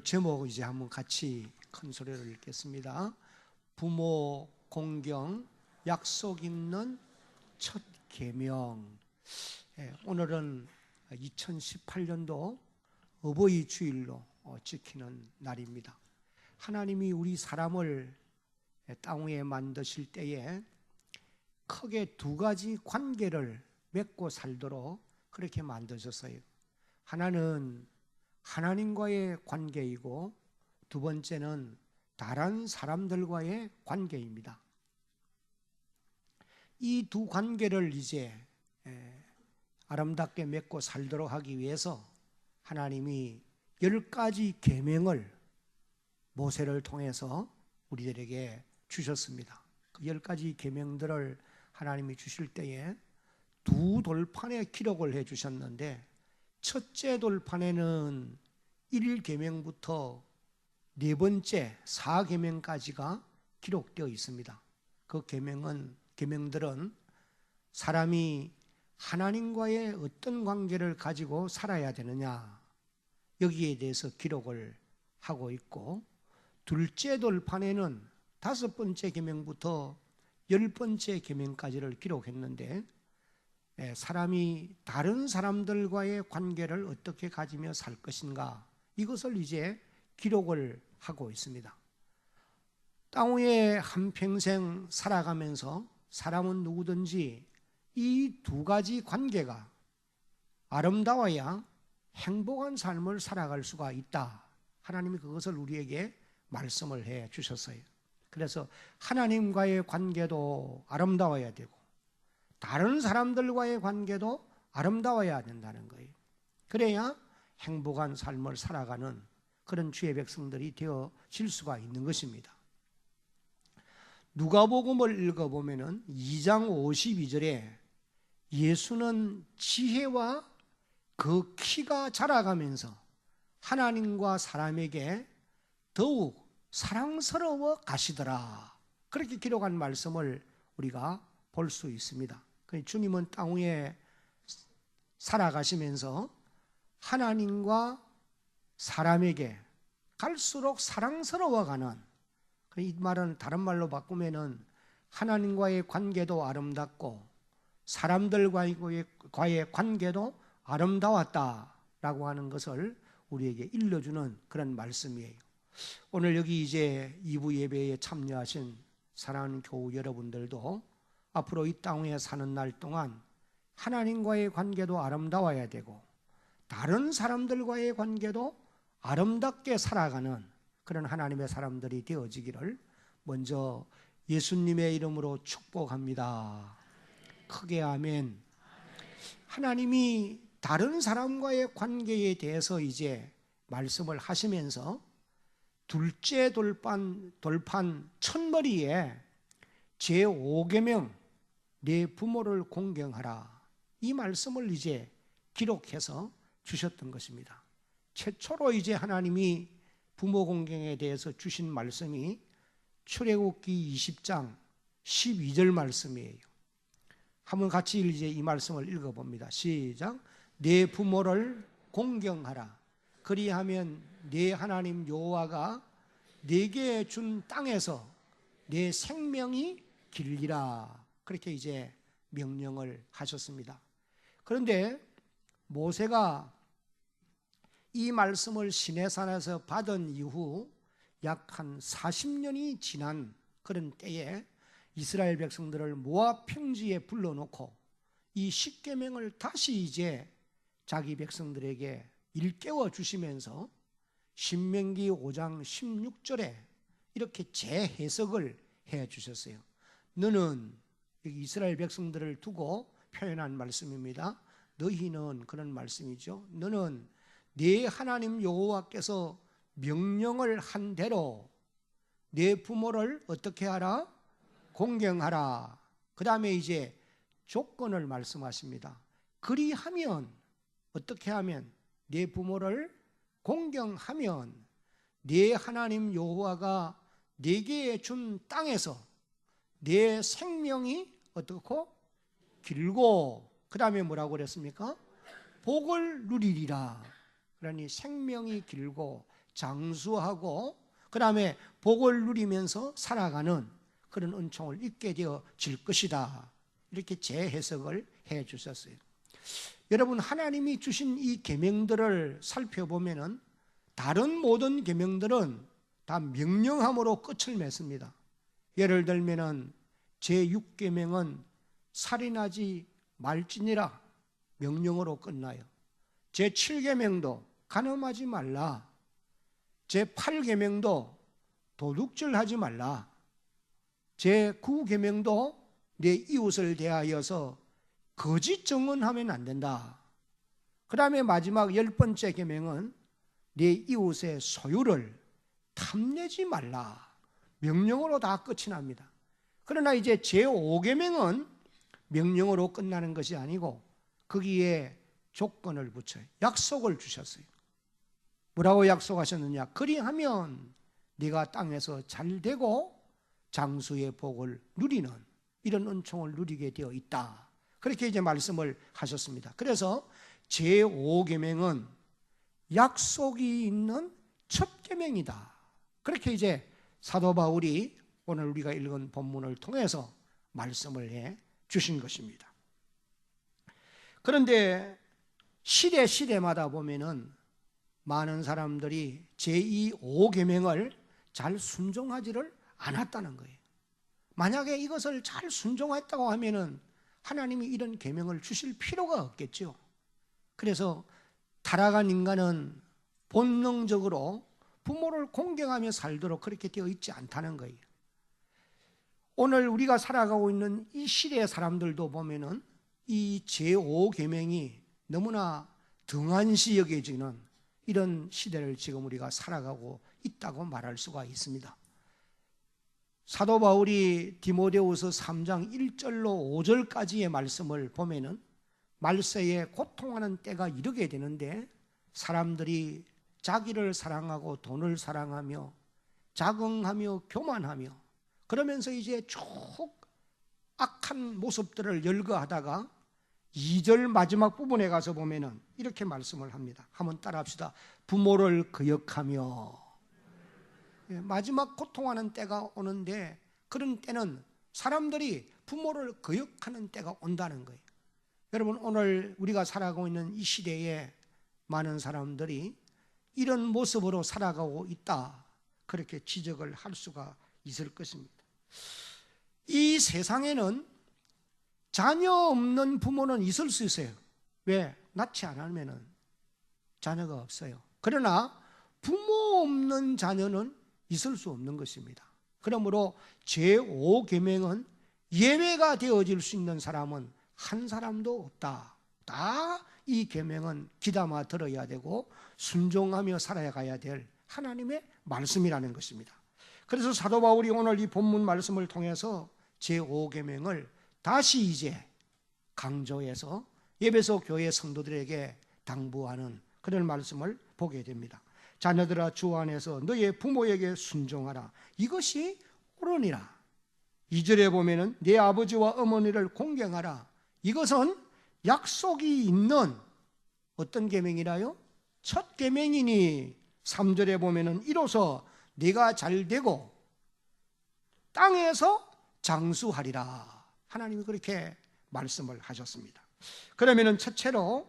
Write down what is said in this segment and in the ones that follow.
오늘 제목 이제 한번 같이 큰 소리로 읽겠습니다. 부모 공경 약속 있는 첫 계명. 오늘은 2018년도 어버이 주일로 지키는 날입니다. 하나님이 우리 사람을 땅 위에 만드실 때에 크게 두 가지 관계를 맺고 살도록 그렇게 만드셨어요. 하나는 하나님과의 관계이고 두 번째는 다른 사람들과의 관계입니다. 이 두 관계를 이제 아름답게 맺고 살도록 하기 위해서 하나님이 10가지 계명을 모세를 통해서 우리들에게 주셨습니다. 그 10가지 계명들을 하나님이 주실 때에 두 돌판에 기록을 해 주셨는데, 첫째 돌판에는 1계명부터 네 번째 4계명까지가 기록되어 있습니다. 그 계명들은 사람이 하나님과의 어떤 관계를 가지고 살아야 되느냐, 여기에 대해서 기록을 하고 있고, 둘째 돌판에는 5번째 계명부터 10번째 계명까지를 기록했는데, 사람이 다른 사람들과의 관계를 어떻게 가지며 살 것인가, 이것을 이제 기록을 하고 있습니다. 땅 위에 한평생 살아가면서 사람은 누구든지 이 두 가지 관계가 아름다워야 행복한 삶을 살아갈 수가 있다. 하나님이 그것을 우리에게 말씀을 해 주셨어요. 그래서 하나님과의 관계도 아름다워야 되고 다른 사람들과의 관계도 아름다워야 된다는 거예요. 그래야 행복한 삶을 살아가는 그런 주의 백성들이 되어질 수가 있는 것입니다. 누가복음을 읽어보면 2장 52절에 예수는 지혜와 그 키가 자라가면서 하나님과 사람에게 더욱 사랑스러워 가시더라, 그렇게 기록한 말씀을 우리가 볼 수 있습니다. 주님은 땅 위에 살아가시면서 하나님과 사람에게 갈수록 사랑스러워가는, 이 말은 다른 말로 바꾸면은 하나님과의 관계도 아름답고 사람들과의 관계도 아름다웠다라고 하는 것을 우리에게 일러주는 그런 말씀이에요. 오늘 여기 이제 2부 예배에 참여하신 사랑하는 교우 여러분들도 앞으로 이 땅 위에 사는 날 동안 하나님과의 관계도 아름다워야 되고 다른 사람들과의 관계도 아름답게 살아가는 그런 하나님의 사람들이 되어지기를 먼저 예수님의 이름으로 축복합니다. 크게 아멘. 하나님이 다른 사람과의 관계에 대해서 이제 말씀을 하시면서 둘째 돌판 첫머리에 제5계명 내 부모를 공경하라, 이 말씀을 이제 기록해서 주셨던 것입니다. 최초로 이제 하나님이 부모 공경에 대해서 주신 말씀이 출애굽기 20장 12절 말씀이에요. 한번 같이 이제 이 말씀을 읽어봅니다. 시작. 내 부모를 공경하라, 그리하면 내 하나님 여호와가 내게 준 땅에서 내 생명이 길리라, 그렇게 이제 명령을 하셨습니다. 그런데 모세가 이 말씀을 시내산에서 받은 이후 약 한 40년이 지난 그런 때에 이스라엘 백성들을 모압 평지에 불러놓고 이 10계명을 다시 이제 자기 백성들에게 일깨워 주시면서 신명기 5장 16절에 이렇게 재해석을 해 주셨어요. 너는, 여기 이스라엘 백성들을 두고 표현한 말씀입니다. 너희는, 그런 말씀이죠. 너는 네 하나님 여호와께서 명령을 한 대로 네 부모를 어떻게 하라? 공경하라. 그 다음에 이제 조건을 말씀하십니다. 그리하면, 어떻게 하면? 네 부모를 공경하면 네 하나님 여호와가 네게 준 땅에서 내 생명이 어떻고? 길고, 그 다음에 뭐라고 그랬습니까? 복을 누리리라. 그러니 생명이 길고 장수하고 그 다음에 복을 누리면서 살아가는 그런 은총을 입게 되어질 것이다. 이렇게 재해석을 해 주셨어요. 여러분, 하나님이 주신 이 계명들을 살펴보면은 다른 모든 계명들은 다 명령함으로 끝을 맺습니다. 예를 들면은 제6계명은 살인하지 말지니라 명령으로 끝나요. 제7계명도 간음하지 말라. 제8계명도 도둑질하지 말라. 제9계명도 내 이웃을 대하여서 거짓 증언하면 안 된다. 그 다음에 마지막 10번째 계명은 내 이웃의 소유를 탐내지 말라. 명령으로 다 끝이 납니다. 그러나 이제 제5계명은 명령으로 끝나는 것이 아니고 거기에 조건을 붙여요. 약속을 주셨어요. 뭐라고 약속하셨느냐? 그리하면 네가 땅에서 잘 되고 장수의 복을 누리는 이런 은총을 누리게 되어 있다. 그렇게 이제 말씀을 하셨습니다. 그래서 제5계명은 약속이 있는 첫 계명이다. 그렇게 이제 사도 바울이 오늘 우리가 읽은 본문을 통해서 말씀을 해 주신 것입니다. 그런데 시대마다 보면은 많은 사람들이 제5계명을 잘 순종하지를 않았다는 거예요. 만약에 이것을 잘 순종했다고 하면은 하나님이 이런 계명을 주실 필요가 없겠죠. 그래서 타락한 인간은 본능적으로 부모를 공경하며 살도록 그렇게 되어 있지 않다는 거예요. 오늘 우리가 살아가고 있는 이 시대의 사람들도 보면은 이 제5계명이 너무나 등한시 여겨지는 이런 시대를 지금 우리가 살아가고 있다고 말할 수가 있습니다. 사도 바울이 디모데후서 3장 1절로 5절까지의 말씀을 보면은 말세에 고통하는 때가 이르게 되는데 사람들이 자기를 사랑하고 돈을 사랑하며 자긍하며 교만하며 그러면서 이제 쭉 악한 모습들을 열거하다가 2절 마지막 부분에 가서 보면은 이렇게 말씀을 합니다. 한번 따라합시다. 부모를 거역하며. 마지막 고통하는 때가 오는데 그런 때는 사람들이 부모를 거역하는 때가 온다는 거예요. 여러분, 오늘 우리가 살아가고 있는 이 시대에 많은 사람들이 이런 모습으로 살아가고 있다. 그렇게 지적을 할 수가 있을 것입니다. 이 세상에는 자녀 없는 부모는 있을 수 있어요. 왜? 낳지 않으면 자녀가 없어요. 그러나 부모 없는 자녀는 있을 수 없는 것입니다. 그러므로 제5계명은 예외가 되어질 수 있는 사람은 한 사람도 없다. 다 이 계명은 귀담아 들어야 되고 순종하며 살아가야 될 하나님의 말씀이라는 것입니다. 그래서 사도 바울이 오늘 이 본문 말씀을 통해서 제5계명을 다시 이제 강조해서 에베소 교회 성도들에게 당부하는 그런 말씀을 보게 됩니다. 자녀들아, 주 안에서 너의 부모에게 순종하라. 이것이 옳으니라. 2절에 보면은 내 아버지와 어머니를 공경하라. 이것은 약속이 있는 어떤 계명이라요? 첫 계명이니. 3절에 보면은 이로써 네가 잘 되고 땅에서 장수하리라. 하나님이 그렇게 말씀을 하셨습니다. 그러면은 첫째로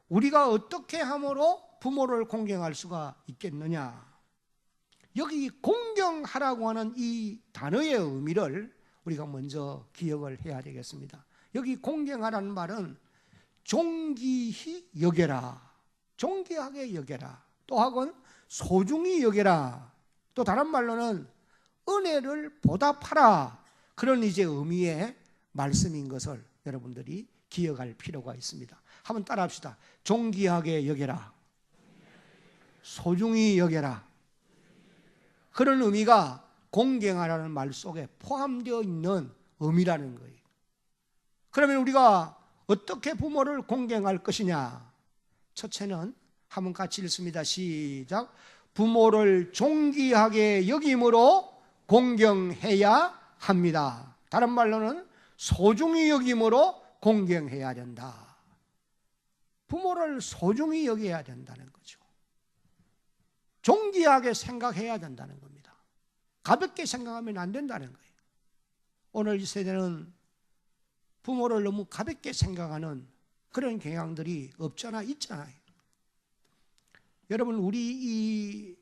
우리가 어떻게 함으로 부모를 공경할 수가 있겠느냐? 여기 공경하라고 하는 이 단어의 의미를 우리가 먼저 기억을 해야 되겠습니다. 여기 공경하라는 말은 존귀히 여겨라, 존귀하게 여겨라, 또 하건 소중히 여겨라, 또 다른 말로는 은혜를 보답하라, 그런 이제 의미의 말씀인 것을 여러분들이 기억할 필요가 있습니다. 한번 따라합시다. 존귀하게 여겨라, 소중히 여겨라. 그런 의미가 공경하라는 말 속에 포함되어 있는 의미라는 거예요. 그러면 우리가 어떻게 부모를 공경할 것이냐? 첫째는 한번 같이 읽습니다. 시작. 부모를 존귀하게 여김으로 공경해야 합니다. 다른 말로는 소중히 여김으로 공경해야 된다. 부모를 소중히 여겨야 된다는 거죠. 존귀하게 생각해야 된다는 겁니다. 가볍게 생각하면 안 된다는 거예요. 오늘 이 세대는 부모를 너무 가볍게 생각하는 그런 경향들이 없잖아 있잖아요. 여러분, 우리 이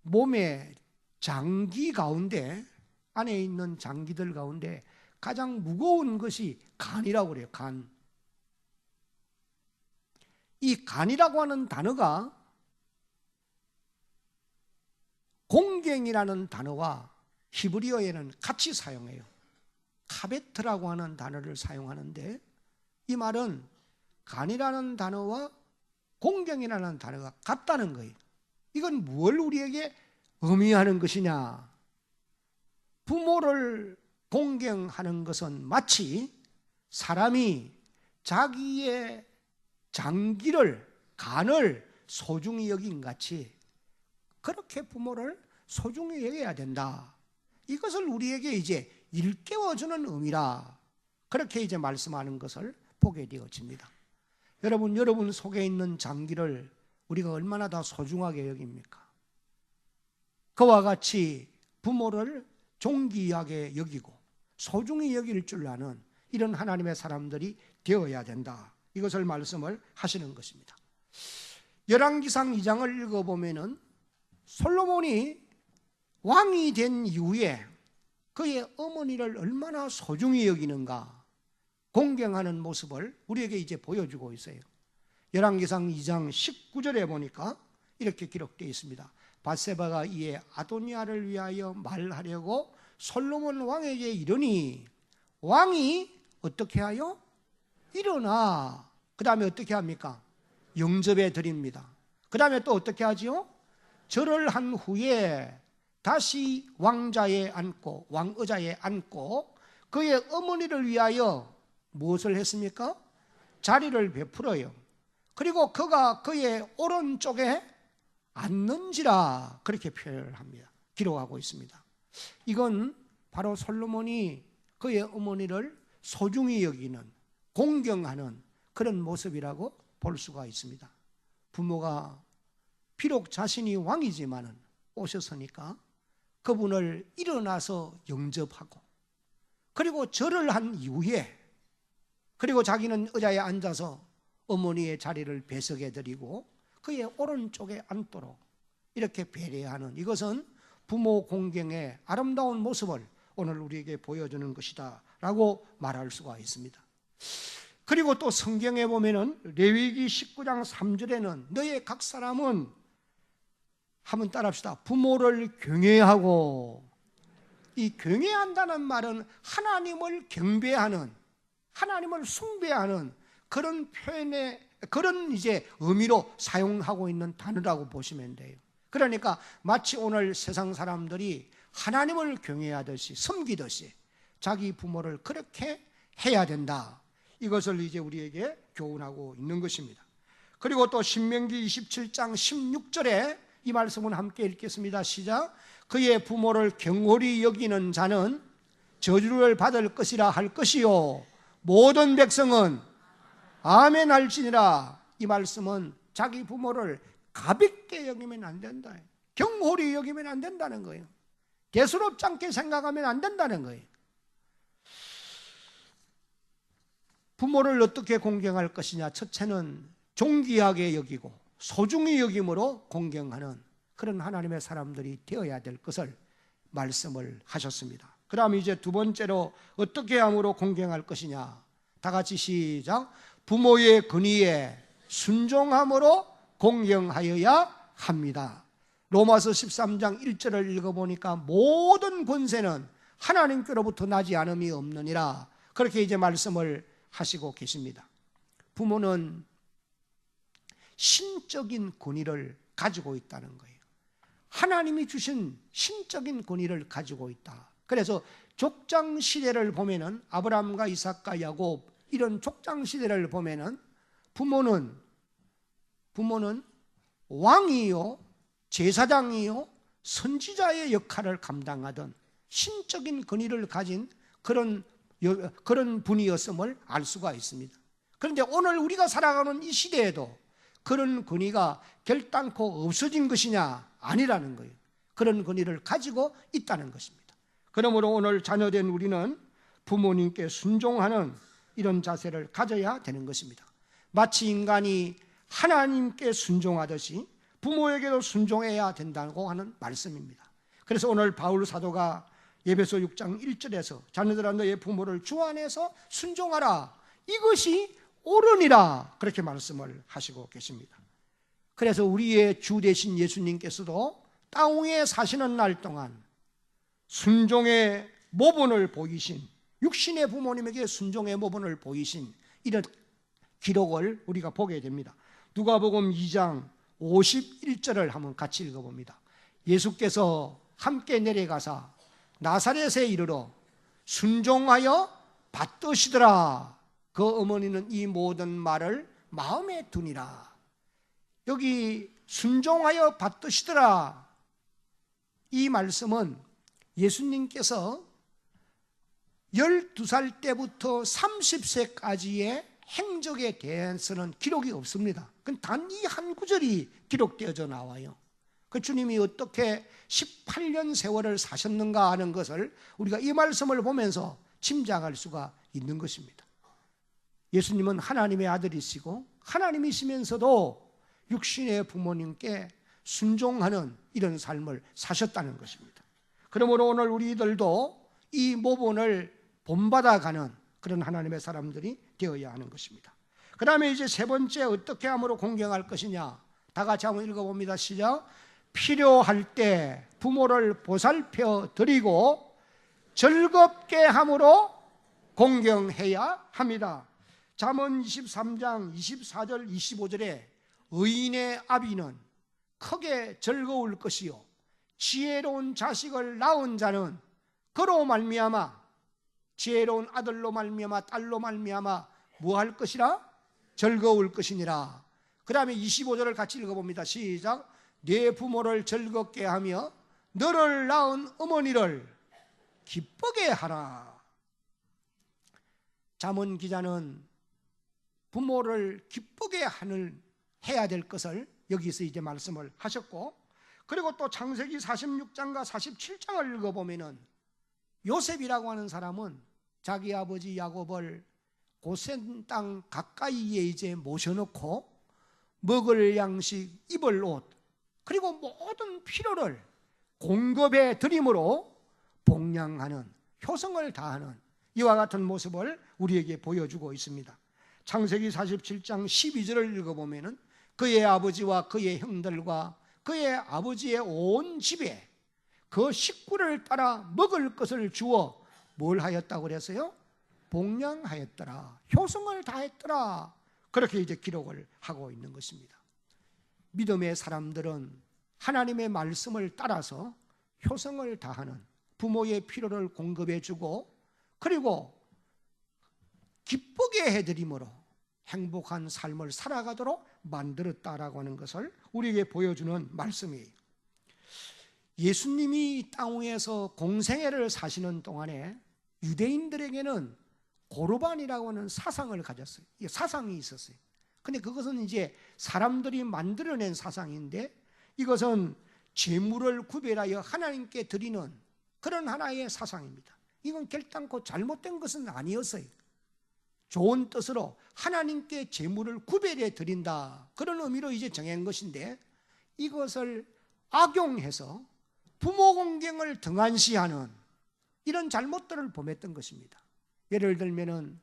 몸의 장기 가운데, 안에 있는 장기들 가운데 가장 무거운 것이 간이라고 그래요. 간. 이 간이라고 하는 단어가 공경이라는 단어와 히브리어에는 같이 사용해요. 카베트라고 하는 단어를 사용하는데, 이 말은 간이라는 단어와 공경이라는 단어가 같다는 거예요. 이건 뭘 우리에게 의미하는 것이냐? 부모를 공경하는 것은 마치 사람이 자기의 장기를, 간을 소중히 여긴 같이 그렇게 부모를 소중히 여겨야 된다. 이것을 우리에게 이제 일깨워주는 의미라. 그렇게 이제 말씀하는 것을 보게 되어집니다. 여러분 속에 있는 장기를 우리가 얼마나 더 소중하게 여깁니까? 그와 같이 부모를 존귀하게 여기고 소중히 여길 줄 아는 이런 하나님의 사람들이 되어야 된다. 이것을 말씀을 하시는 것입니다. 열왕기상 2장을 읽어보면은 솔로몬이 왕이 된 이후에 그의 어머니를 얼마나 소중히 여기는가 공경하는 모습을 우리에게 이제 보여주고 있어요. 열왕기상 2장 19절에 보니까 이렇게 기록되어 있습니다. 밧세바가 이에 아도니아를 위하여 말하려고 솔로몬 왕에게 이르니 왕이 어떻게 하여? 일어나. 그 다음에 어떻게 합니까? 영접해 드립니다. 그 다음에 또 어떻게 하지요? 절을 한 후에 다시 왕자에 앉고 왕의자에 앉고 그의 어머니를 위하여 무엇을 했습니까? 자리를 베풀어요. 그리고 그가 그의 오른쪽에 앉는지라 그렇게 표현을 합니다. 기록하고 있습니다. 이건 바로 솔로몬이 그의 어머니를 소중히 여기는, 공경하는 그런 모습이라고 볼 수가 있습니다. 부모가 비록 자신이 왕이지만은 오셨으니까 그분을 일어나서 영접하고 그리고 절을 한 이후에 그리고 자기는 의자에 앉아서 어머니의 자리를 배석해드리고 그의 오른쪽에 앉도록 이렇게 배려하는, 이것은 부모 공경의 아름다운 모습을 오늘 우리에게 보여주는 것이다 라고 말할 수가 있습니다. 그리고 또 성경에 보면은 레위기 19장 3절에는 너의 각 사람은, 한번 따라합시다, 부모를 경외하고, 이 경외한다는 말은 하나님을 경배하는, 하나님을 숭배하는 그런 표현의 그런 이제 의미로 사용하고 있는 단어라고 보시면 돼요. 그러니까 마치 오늘 세상 사람들이 하나님을 경외하듯이 섬기듯이 자기 부모를 그렇게 해야 된다. 이것을 이제 우리에게 교훈하고 있는 것입니다. 그리고 또 신명기 27장 16절에 이 말씀을 함께 읽겠습니다. 시작. 그의 부모를 경홀히 여기는 자는 저주를 받을 것이라 할 것이요 모든 백성은 아멘 할지니라. 이 말씀은 자기 부모를 가볍게 여기면 안 된다, 경홀히 여기면 안 된다는 거예요. 대수롭지 않게 생각하면 안 된다는 거예요. 부모를 어떻게 공경할 것이냐? 첫째는 존귀하게 여기고 소중히 여김으로 공경하는 그런 하나님의 사람들이 되어야 될 것을 말씀을 하셨습니다. 그 다음 이제 두 번째로 어떻게 함으로 공경할 것이냐? 다 같이 시작. 부모의 권위에 순종함으로 공경하여야 합니다. 로마서 13장 1절을 읽어보니까 모든 권세는 하나님께로부터 나지 않음이 없느니라 그렇게 이제 말씀을 하시고 계십니다. 부모는 신적인 권위를 가지고 있다는 거예요. 하나님이 주신 신적인 권위를 가지고 있다. 그래서 족장 시대를 보면은 아브라함과 이삭과 야곱 이런 족장 시대를 보면은 부모는 왕이요, 제사장이요, 선지자의 역할을 감당하던 신적인 권위를 가진 그런 분이었음을 알 수가 있습니다. 그런데 오늘 우리가 살아가는 이 시대에도 그런 권위가 결단코 없어진 것이냐? 아니라는 거예요. 그런 권위를 가지고 있다는 것입니다. 그러므로 오늘 자녀된 우리는 부모님께 순종하는 이런 자세를 가져야 되는 것입니다. 마치 인간이 하나님께 순종하듯이 부모에게도 순종해야 된다고 하는 말씀입니다. 그래서 오늘 바울 사도가 에베소 6장 1절에서 자녀들아 너의 부모를 주 안에서 순종하라, 이것이 옳으니라, 그렇게 말씀을 하시고 계십니다. 그래서 우리의 주 되신 예수님께서도 땅 위에 사시는 날 동안 순종의 모본을 보이신, 육신의 부모님에게 순종의 모본을 보이신 이런 기록을 우리가 보게 됩니다. 누가복음 2장 51절을 한번 같이 읽어봅니다. 예수께서 함께 내려가사 나사렛에 이르러 순종하여 받드시더라. 그 어머니는 이 모든 말을 마음에 두니라. 여기 순종하여 받드시더라, 이 말씀은 예수님께서 12살 때부터 30세까지의 행적에 대해서는 기록이 없습니다. 단 이 한 구절이 기록되어져 나와요. 그 주님이 어떻게 18년 세월을 사셨는가 하는 것을 우리가 이 말씀을 보면서 짐작할 수가 있는 것입니다. 예수님은 하나님의 아들이시고 하나님이시면서도 육신의 부모님께 순종하는 이런 삶을 사셨다는 것입니다. 그러므로 오늘 우리들도 이 모본을 본받아가는 그런 하나님의 사람들이 되어야 하는 것입니다. 그 다음에 이제 세 번째, 어떻게 함으로 공경할 것이냐. 다 같이 한번 읽어봅니다. 시작. 필요할 때 부모를 보살펴 드리고 즐겁게 함으로 공경해야 합니다. 잠언 23장 24절 25절에 의인의 아비는 크게 즐거울 것이요 지혜로운 자식을 낳은 자는 그로 말미암아, 지혜로운 아들로 말미암아 딸로 말미암아 무할 것이라? 즐거울 것이니라. 그 다음에 25절을 같이 읽어봅니다. 시작. 네 부모를 즐겁게 하며 너를 낳은 어머니를 기쁘게 하라. 잠언 기자는 부모를 기쁘게 해야 될 것을 여기서 이제 말씀을 하셨고, 그리고 또 창세기 46장과 47장을 읽어보면은 요셉이라고 하는 사람은 자기 아버지 야곱을 고센 땅 가까이에 이제 모셔놓고 먹을 양식, 입을 옷, 그리고 모든 필요를 공급해 드림으로 복양하는, 효성을 다하는 이와 같은 모습을 우리에게 보여주고 있습니다. 창세기 47장 12절을 읽어보면 그의 아버지와 그의 형들과 그의 아버지의 온 집에 그 식구를 따라 먹을 것을 주어 뭘 하였다고 그랬어요? 복양하였더라, 효성을 다했더라, 그렇게 이제 기록을 하고 있는 것입니다. 믿음의 사람들은 하나님의 말씀을 따라서 효성을 다하는, 부모의 필요를 공급해주고 그리고 기쁘게 해드림으로 행복한 삶을 살아가도록 만들었다라고 하는 것을 우리에게 보여주는 말씀이에요. 예수님이 땅 위에서 공생애를 사시는 동안에 유대인들에게는 고르반이라고 하는 사상을 가졌어요. 사상이 있었어요. 근데 그것은 이제 사람들이 만들어낸 사상인데, 이것은 제물을 구별하여 하나님께 드리는 그런 하나의 사상입니다. 이건 결단코 잘못된 것은 아니었어요. 좋은 뜻으로 하나님께 제물을 구별해 드린다, 그런 의미로 이제 정한 것인데, 이것을 악용해서 부모 공경을 등한시하는 이런 잘못들을 범했던 것입니다. 예를 들면은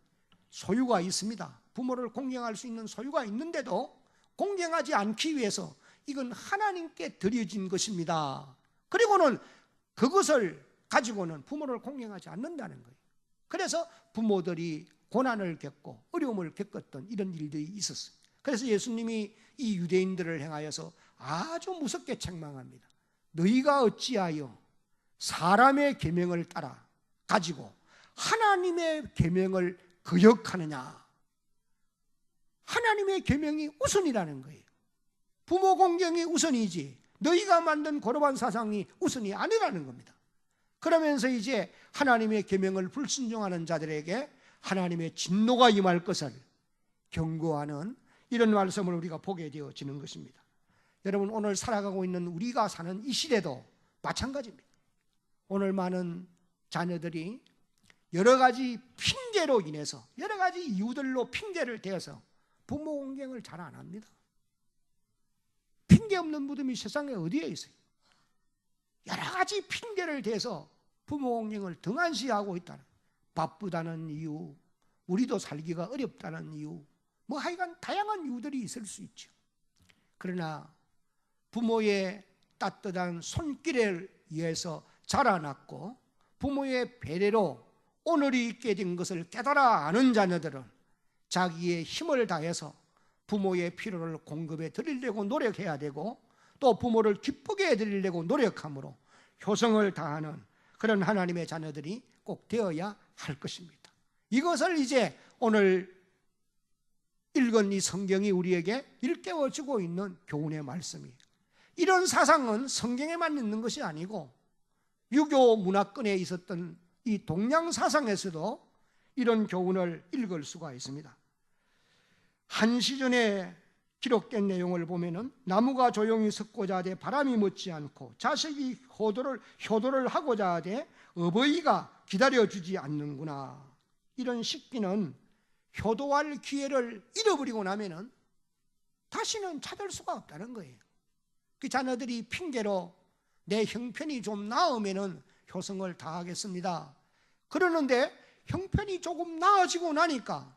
소유가 있습니다. 부모를 공경할 수 있는 소유가 있는데도 공경하지 않기 위해서 이건 하나님께 드려진 것입니다. 그리고는 그것을 가지고는 부모를 공경하지 않는다는 거예요. 그래서 부모들이 고난을 겪고 어려움을 겪었던 이런 일들이 있었어요. 그래서 예수님이 이 유대인들을 향하여서 아주 무섭게 책망합니다. 너희가 어찌하여 사람의 계명을 따라 가지고 하나님의 계명을 거역하느냐. 하나님의 계명이 우선이라는 거예요. 부모 공경이 우선이지 너희가 만든 고르반 사상이 우선이 아니라는 겁니다. 그러면서 이제 하나님의 계명을 불순종하는 자들에게 하나님의 진노가 임할 것을 경고하는 이런 말씀을 우리가 보게 되어지는 것입니다. 여러분, 오늘 살아가고 있는 우리가 사는 이 시대도 마찬가지입니다. 오늘 많은 자녀들이 여러 가지 핑계로 인해서, 여러 가지 이유들로 핑계를 대어서 부모 공경을 잘 안 합니다. 핑계 없는 무덤이 세상에 어디에 있어요? 여러 가지 핑계를 대서 부모 공경을 등한시하고 있다는, 바쁘다는 이유, 우리도 살기가 어렵다는 이유, 뭐 하여간 다양한 이유들이 있을 수 있죠. 그러나 부모의 따뜻한 손길에 의해서 자라났고 부모의 배려로 오늘이 있게 된 것을 깨달아 아는 자녀들은 자기의 힘을 다해서 부모의 필요를 공급해 드리려고 노력해야 되고, 또 부모를 기쁘게 해드리려고 노력함으로 효성을 다하는 그런 하나님의 자녀들이 꼭 되어야 할 것입니다. 이것을 이제 오늘 읽은 이 성경이 우리에게 일깨워주고 있는 교훈의 말씀이에요. 이런 사상은 성경에만 있는 것이 아니고 유교 문화권에 있었던 이 동양 사상에서도 이런 교훈을 읽을 수가 있습니다. 한시전에 기록된 내용을 보면은 나무가 조용히 섰고자 하되 바람이 멎지 않고 자식이 효도를 하고자 하되 어버이가 기다려주지 않는구나. 이런 식기는 효도할 기회를 잃어버리고 나면은 다시는 찾을 수가 없다는 거예요. 그 자녀들이 핑계로 내 형편이 좀 나으면은 효성을 다하겠습니다 그러는데 형편이 조금 나아지고 나니까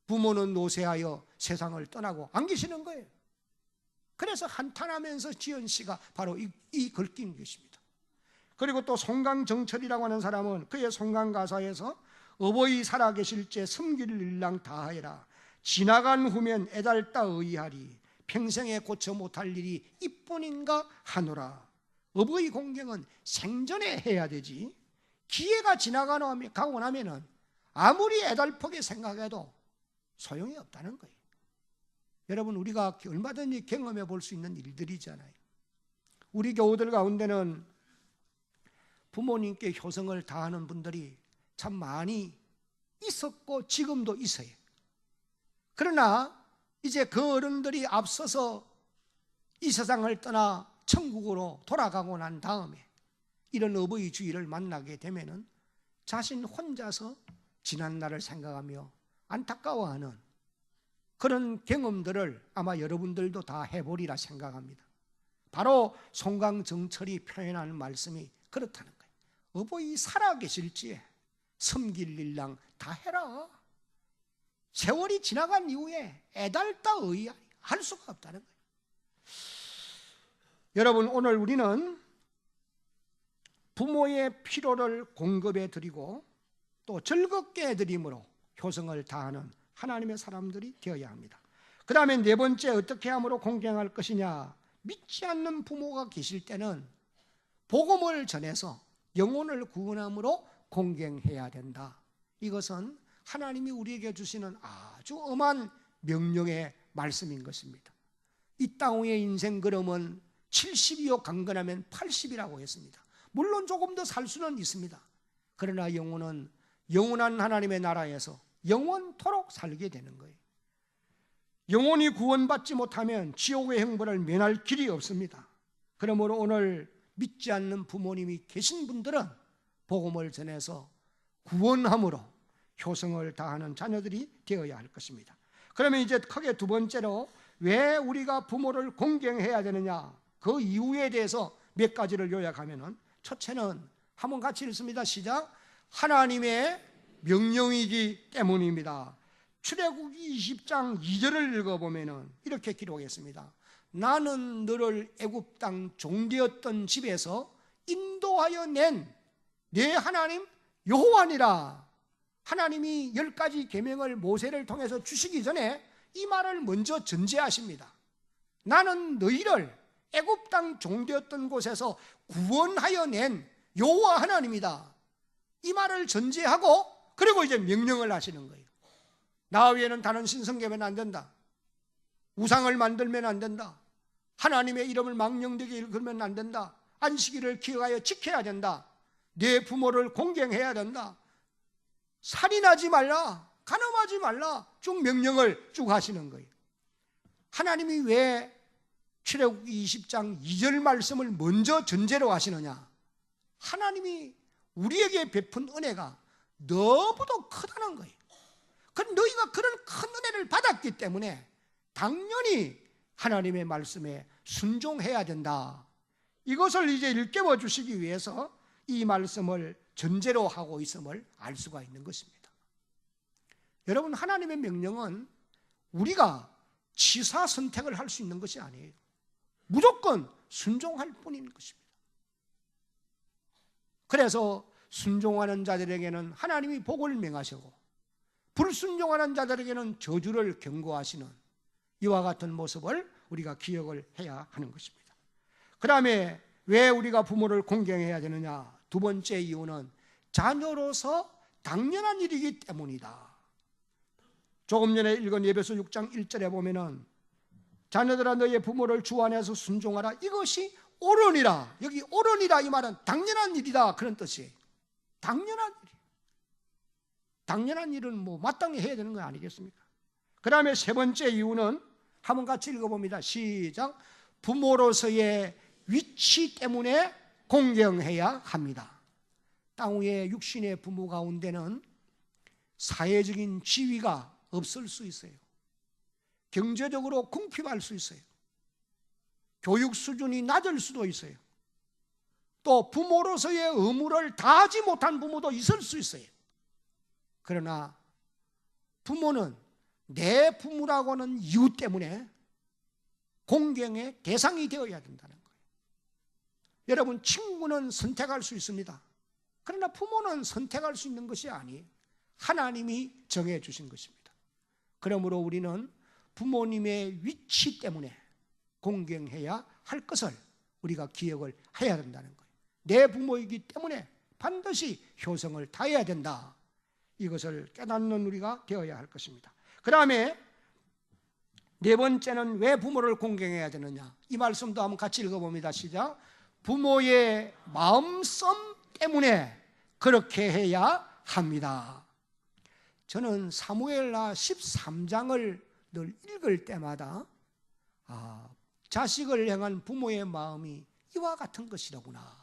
부모는 노쇠하여 세상을 떠나고 안 계시는 거예요. 그래서 한탄하면서 지은 시가 바로 이 글귀인 것입니다. 그리고 또 송강정철이라고 하는 사람은 그의 송강가사에서 어버이 살아계실 때 섬길 일랑 다하여라. 지나간 후면 애달다 의하리. 평생에 고쳐 못할 일이 이뿐인가 하노라. 어버이 공경은 생전에 해야 되지, 기회가 지나가고 나면은 아무리 애달프게 생각해도 소용이 없다는 거예요. 여러분, 우리가 얼마든지 경험해 볼 수 있는 일들이잖아요. 우리 교우들 가운데는 부모님께 효성을 다하는 분들이 참 많이 있었고 지금도 있어요. 그러나 이제 그 어른들이 앞서서 이 세상을 떠나 천국으로 돌아가고 난 다음에 이런 어버이 주의를 만나게 되면은 자신 혼자서 지난 날을 생각하며 안타까워하는 그런 경험들을 아마 여러분들도 다 해보리라 생각합니다. 바로 송강정철이 표현하는 말씀이 그렇다는 거예요. 어버이 살아계실지에 섬길 일랑 다 해라. 세월이 지나간 이후에 애달다 의할 수가 없다는 거예요. 여러분, 오늘 우리는 부모의 필요를 공급해 드리고 또 즐겁게 해드림으로 효성을 다하는 하나님의 사람들이 되어야 합니다. 그 다음에 네 번째, 어떻게 함으로 공경할 것이냐. 믿지 않는 부모가 계실 때는 복음을 전해서 영혼을 구원함으로 공경해야 된다. 이것은 하나님이 우리에게 주시는 아주 엄한 명령의 말씀인 것입니다. 이 땅의 인생 걸음은 70이요 강건하면 80이라고 했습니다. 물론 조금 더 살 수는 있습니다. 그러나 영혼은 영원한 하나님의 나라에서 영원토록 살게 되는 거예요. 영혼이 구원받지 못하면 지옥의 형벌을 면할 길이 없습니다. 그러므로 오늘 믿지 않는 부모님이 계신 분들은 복음을 전해서 구원함으로 효성을 다하는 자녀들이 되어야 할 것입니다. 그러면 이제 크게 두 번째로 왜 우리가 부모를 공경해야 되느냐, 그 이유에 대해서 몇 가지를 요약하면은, 첫째는 한번 같이 읽습니다. 시작. 하나님의 명령이기 때문입니다. 출애굽기 20장 2절을 읽어보면은 이렇게 기록했습니다. 나는 너를 애굽 땅 종되었던 집에서 인도하여 낸 내 하나님 여호와니라. 하나님이 10가지 계명을 모세를 통해서 주시기 전에 이 말을 먼저 전제하십니다. 나는 너희를 애굽 땅 종되었던 곳에서 구원하여 낸 여호와 하나님이다. 이 말을 전제하고 그리고 이제 명령을 하시는 거예요. 나 외에는 다른 신성계면 안 된다. 우상을 만들면 안 된다. 하나님의 이름을 망령되게 읽으면 안 된다. 안식일을 기억하여 지켜야 된다. 내 부모를 공경해야 된다. 살인하지 말라. 간음하지 말라. 쭉 명령을 쭉 하시는 거예요. 하나님이 왜 출애굽기 20장 2절 말씀을 먼저 전제로 하시느냐? 하나님이 우리에게 베푼 은혜가 너무도 크다는 거예요. 너희가 그런 큰 은혜를 받았기 때문에 당연히 하나님의 말씀에 순종해야 된다. 이것을 이제 일깨워 주시기 위해서 이 말씀을 전제로 하고 있음을 알 수가 있는 것입니다. 여러분, 하나님의 명령은 우리가 취사 선택을 할 수 있는 것이 아니에요. 무조건 순종할 뿐인 것입니다. 그래서 순종하는 자들에게는 하나님이 복을 명하시고 불순종하는 자들에게는 저주를 경고하시는 이와 같은 모습을 우리가 기억을 해야 하는 것입니다. 그 다음에 왜 우리가 부모를 공경해야 되느냐? 두 번째 이유는 자녀로서 당연한 일이기 때문이다. 조금 전에 읽은 에베소 6장 1절에 보면은 자녀들아 너희의 부모를 주 안에서 순종하라. 이것이 옳으니라. 여기 옳으니라 이 말은 당연한 일이다 그런 뜻이에요. 당연한 일. 당연한 일은 뭐 마땅히 해야 되는 거 아니겠습니까? 그 다음에 세 번째 이유는 한번 같이 읽어봅니다. 시작. 부모로서의 위치 때문에 공경해야 합니다. 땅 위에 육신의 부모 가운데는 사회적인 지위가 없을 수 있어요. 경제적으로 궁핍할 수 있어요. 교육 수준이 낮을 수도 있어요. 또 부모로서의 의무를 다하지 못한 부모도 있을 수 있어요. 그러나 부모는 내 부모라고는 이유 때문에 공경의 대상이 되어야 된다는 거예요. 여러분, 친구는 선택할 수 있습니다. 그러나 부모는 선택할 수 있는 것이 아니에요. 하나님이 정해 주신 것입니다. 그러므로 우리는 부모님의 위치 때문에 공경해야 할 것을 우리가 기억을 해야 된다는 거예요. 내 부모이기 때문에 반드시 효성을 다해야 된다. 이것을 깨닫는 우리가 되어야 할 것입니다. 그 다음에 네 번째는 왜 부모를 공경해야 되느냐? 이 말씀도 한번 같이 읽어봅니다. 시작. 부모의 마음씀 때문에 그렇게 해야 합니다. 저는 사무엘하 13장을 늘 읽을 때마다 자식을 향한 부모의 마음이 이와 같은 것이더구나.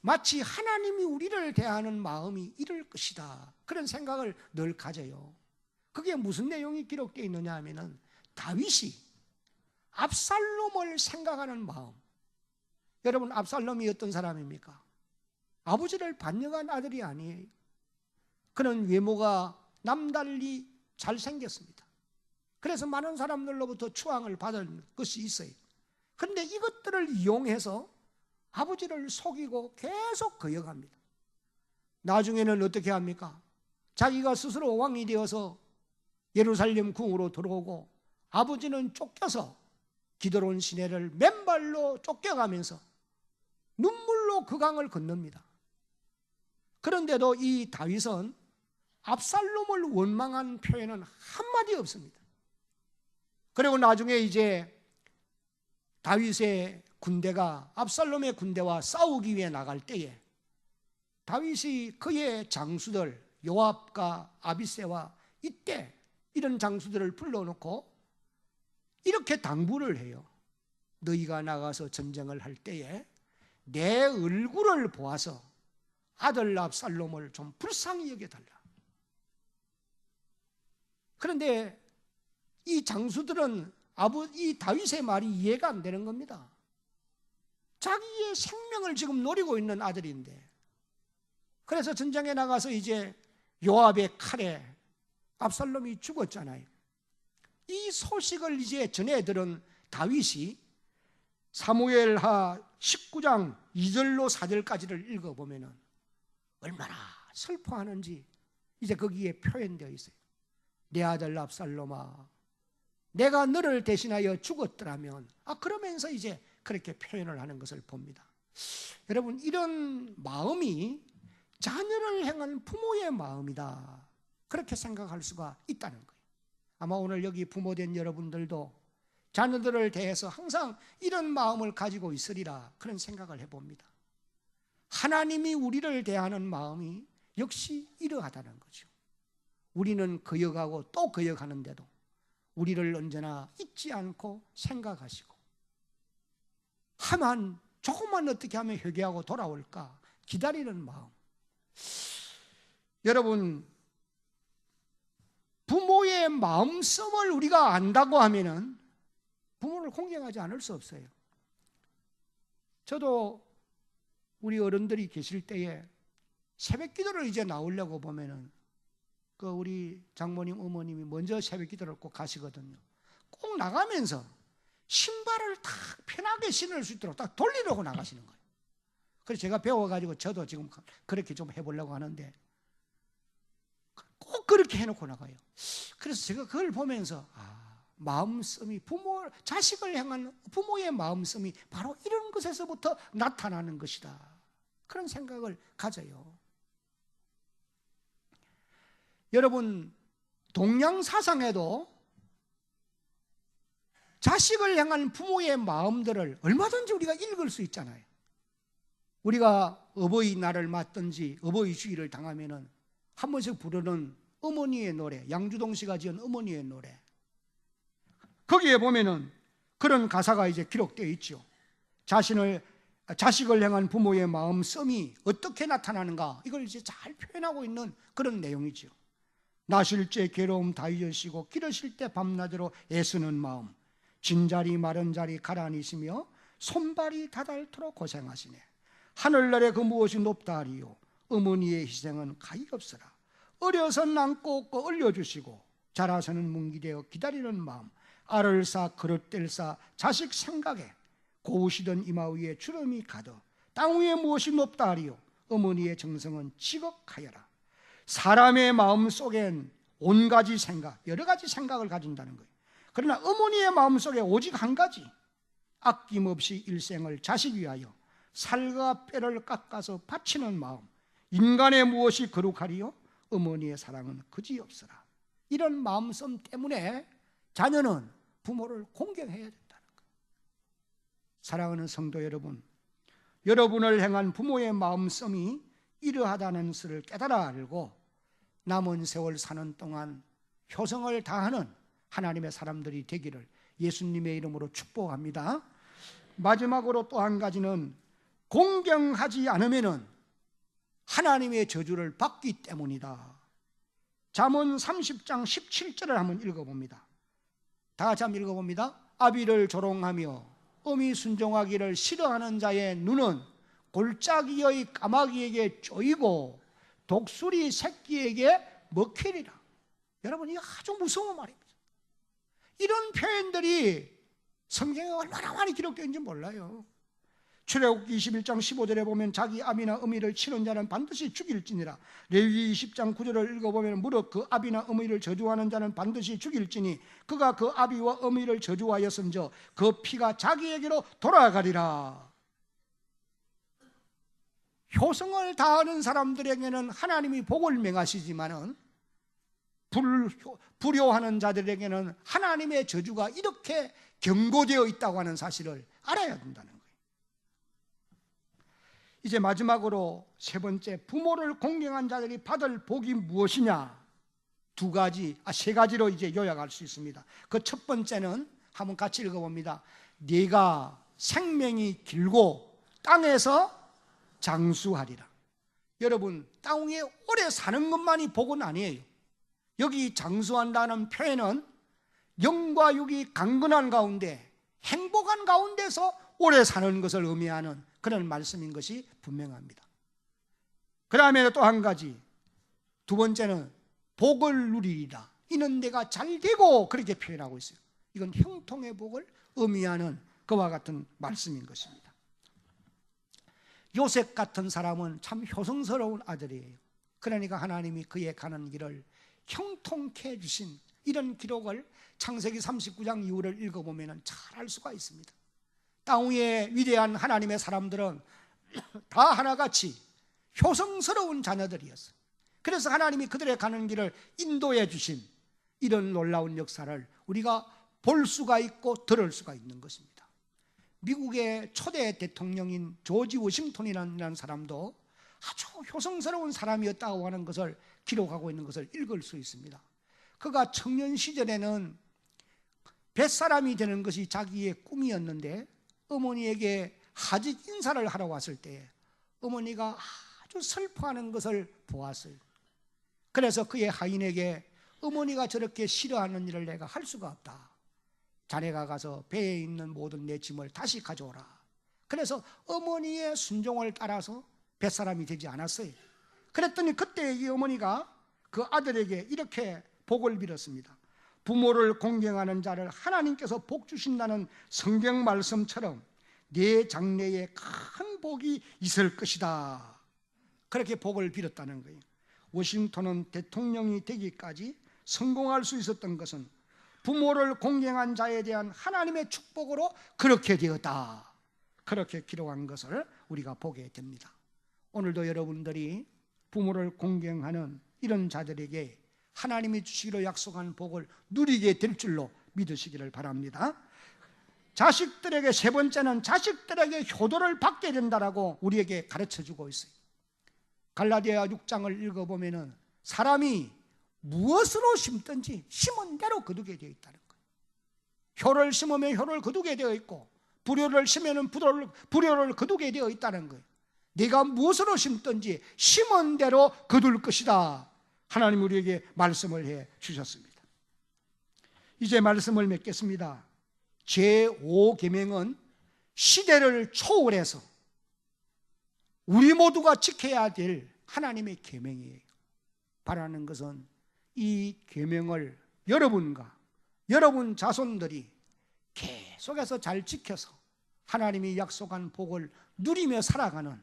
마치 하나님이 우리를 대하는 마음이 이럴 것이다. 그런 생각을 늘 가져요. 그게 무슨 내용이 기록되어 있느냐 하면은 다윗이 압살롬을 생각하는 마음. 여러분, 압살롬이 어떤 사람입니까? 아버지를 반역한 아들이 아니에요. 그는 외모가 남달리 잘생겼습니다. 그래서 많은 사람들로부터 추앙을 받은 것이 있어요. 그런데 이것들을 이용해서 아버지를 속이고 계속 거역합니다. 나중에는 어떻게 합니까? 자기가 스스로 왕이 되어서 예루살렘 궁으로 들어오고 아버지는 쫓겨서 기드론 시내를 맨발로 쫓겨가면서 눈물로 그 강을 건넙니다. 그런데도 이 다윗은 압살롬을 원망한 표현은 한마디 없습니다. 그리고 나중에 이제 다윗의 군대가 압살롬의 군대와 싸우기 위해 나갈 때에 다윗이 그의 장수들 요압과 아비새와 이때 이런 장수들을 불러놓고 이렇게 당부를 해요. 너희가 나가서 전쟁을 할 때에 내 얼굴을 보아서 아들 압살롬을 좀 불쌍히 여겨달라. 그런데 이 장수들은 이 다윗의 말이 이해가 안 되는 겁니다. 자기의 생명을 지금 노리고 있는 아들인데, 그래서 전쟁에 나가서 이제 요압의 칼에 압살롬이 죽었잖아요. 이 소식을 이제 전해 들은 다윗이 사무엘하 19장 2절로 4절까지를 읽어보면 얼마나 슬퍼하는지 이제 거기에 표현되어 있어요. 내 아들 압살롬아, 내가 너를 대신하여 죽었더라면, 그러면서 이제 그렇게 표현을 하는 것을 봅니다. 여러분, 이런 마음이 자녀를 향한 부모의 마음이다, 그렇게 생각할 수가 있다는 거예요. 아마 오늘 여기 부모된 여러분들도 자녀들을 대해서 항상 이런 마음을 가지고 있으리라, 그런 생각을 해봅니다. 하나님이 우리를 대하는 마음이 역시 이러하다는 거죠. 우리는 거역하고 또 거역하는데도 우리를 언제나 잊지 않고 생각하시고 하면 조금만 어떻게 하면 회개하고 돌아올까 기다리는 마음. 여러분, 부모의 마음씀을 우리가 안다고 하면은 부모를 공경하지 않을 수 없어요. 저도 우리 어른들이 계실 때에 새벽 기도를 이제 나오려고 보면은 그 우리 장모님, 어머님이 먼저 새벽 기도를 꼭 가시거든요. 꼭 나가면서 신발을 딱 편하게 신을 수 있도록 딱 돌리려고 나가시는 거예요. 그래서 제가 배워가지고 저도 지금 그렇게 좀 해보려고 하는데 꼭 그렇게 해놓고 나가요. 그래서 제가 그걸 보면서 마음씀이 자식을 향한 부모의 마음씀이 바로 이런 것에서부터 나타나는 것이다. 그런 생각을 가져요. 여러분, 동양 사상에도 자식을 향한 부모의 마음들을 얼마든지 우리가 읽을 수 있잖아요. 우리가 어버이날을 맞든지 어버이 주일을 당하면은 한 번씩 부르는 어머니의 노래, 양주동 씨가 지은 어머니의 노래. 거기에 보면은 그런 가사가 이제 기록되어 있죠. 자식을 향한 부모의 마음씀이 어떻게 나타나는가, 이걸 이제 잘 표현하고 있는 그런 내용이죠. 나실 때 괴로움 다 잊으시고 기르실 때 밤낮으로 애쓰는 마음, 진자리 마른 자리 가라앉으시며 손발이 다닳도록 고생하시네. 하늘날에 그 무엇이 높다 하리요, 어머니의 희생은 가히없으라. 어려서 남고 없고 얼려주시고 자라서는 뭉기되어 기다리는 마음, 알을 쌓아 그릇될 쌓아 자식 생각에 고우시던 이마 위에 주름이 가득. 땅 위에 무엇이 높다 하리요, 어머니의 정성은 지극하여라. 사람의 마음 속엔 온 가지 생각, 여러 가지 생각을 가진다는 거예요. 그러나 어머니의 마음 속에 오직 한 가지, 아낌없이 일생을 자식 위하여 살과 뼈를 깎아서 바치는 마음. 인간의 무엇이 거룩하리요, 어머니의 사랑은 그지없으라. 이런 마음씀 때문에 자녀는 부모를 공경해야 된다는 거예요. 사랑하는 성도 여러분, 여러분을 향한 부모의 마음씀이 이러하다는 것을 깨달아 알고 남은 세월 사는 동안 효성을 다하는 하나님의 사람들이 되기를 예수님의 이름으로 축복합니다. 마지막으로 또 한 가지는 공경하지 않으면 하나님의 저주를 받기 때문이다. 잠언 30장 17절을 한번 읽어봅니다. 다 같이 한번 읽어봅니다. 아비를 조롱하며 어미 순종하기를 싫어하는 자의 눈은 골짜기의 까마귀에게 쪼이고 독수리 새끼에게 먹히리라. 여러분, 이거 아주 무서운 말입니다. 이런 표현들이 성경에 얼마나 많이 기록되어있는지 몰라요. 출애굽기 21장 15절에 보면 자기 아비나 어미를 치는 자는 반드시 죽일지니라. 레위기 20장 9절을 읽어보면 무릇 그 아비나 어미를 저주하는 자는 반드시 죽일지니 그가 그 아비와 어미를 저주하였은저 그 피가 자기에게로 돌아가리라. 효성을 다하는 사람들에게는 하나님이 복을 명하시지만은 불효하는 자들에게는 하나님의 저주가 이렇게 경고되어 있다고 하는 사실을 알아야 된다는 거예요. 이제 마지막으로 세 번째, 부모를 공경한 자들이 받을 복이 무엇이냐? 세 가지로 이제 요약할 수 있습니다. 그 첫 번째는 한번 같이 읽어봅니다. 네가 생명이 길고 땅에서 장수하리라. 여러분, 땅 위에 오래 사는 것만이 복은 아니에요. 여기 장수한다는 표현은 영과 육이 강건한 가운데 행복한 가운데서 오래 사는 것을 의미하는 그런 말씀인 것이 분명합니다. 그 다음에 또 한 가지, 두 번째는 복을 누리리라. 이는 내가 잘 되고, 그렇게 표현하고 있어요. 이건 형통의 복을 의미하는 그와 같은 말씀인 것입니다. 요셉 같은 사람은 참 효성스러운 아들이에요. 그러니까 하나님이 그의 가는 길을 형통케 해주신 이런 기록을 창세기 39장 이후를 읽어보면 잘 알 수가 있습니다. 땅 위에 위대한 하나님의 사람들은 다 하나같이 효성스러운 자녀들이었어요. 그래서 하나님이 그들의 가는 길을 인도해 주신 이런 놀라운 역사를 우리가 볼 수가 있고 들을 수가 있는 것입니다. 미국의 초대 대통령인 조지 워싱턴이라는 사람도 아주 효성스러운 사람이었다고 하는 것을 기록하고 있는 것을 읽을 수 있습니다. 그가 청년 시절에는 뱃사람이 되는 것이 자기의 꿈이었는데 어머니에게 하직 인사를 하러 왔을 때 어머니가 아주 슬퍼하는 것을 보았어요. 그래서 그의 하인에게 어머니가 저렇게 싫어하는 일을 내가 할 수가 없다. 자네가 가서 배에 있는 모든 내 짐을 다시 가져오라. 그래서 어머니의 순종을 따라서 뱃사람이 되지 않았어요. 그랬더니 그때 이 어머니가 그 아들에게 이렇게 복을 빌었습니다. 부모를 공경하는 자를 하나님께서 복 주신다는 성경 말씀처럼 내 장래에 큰 복이 있을 것이다. 그렇게 복을 빌었다는 거예요. 워싱턴은 대통령이 되기까지 성공할 수 있었던 것은 부모를 공경한 자에 대한 하나님의 축복으로 그렇게 되었다. 그렇게 기록한 것을 우리가 보게 됩니다. 오늘도 여러분들이 부모를 공경하는 이런 자들에게 하나님이 주시기로 약속한 복을 누리게 될 줄로 믿으시기를 바랍니다. 자식들에게, 세 번째는 자식들에게 효도를 받게 된다라고 우리에게 가르쳐주고 있어요. 갈라디아 6장을 읽어보면 사람이 무엇으로 심든지 심은 대로 거두게 되어 있다는 거예요. 효를 심으면 효를 거두게 되어 있고 불효를 심으면 불효를 거두게 되어 있다는 거예요. 네가 무엇으로 심든지 심은 대로 거둘 것이다. 하나님 우리에게 말씀을 해 주셨습니다. 이제 말씀을 맺겠습니다. 제5계명은 시대를 초월해서 우리 모두가 지켜야 될 하나님의 계명이에요. 바라는 것은 이 계명을 여러분과 여러분 자손들이 계속해서 잘 지켜서 하나님이 약속한 복을 누리며 살아가는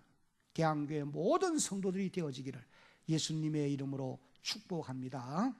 대한교회 모든 성도들이 되어지기를 예수님의 이름으로 축복합니다.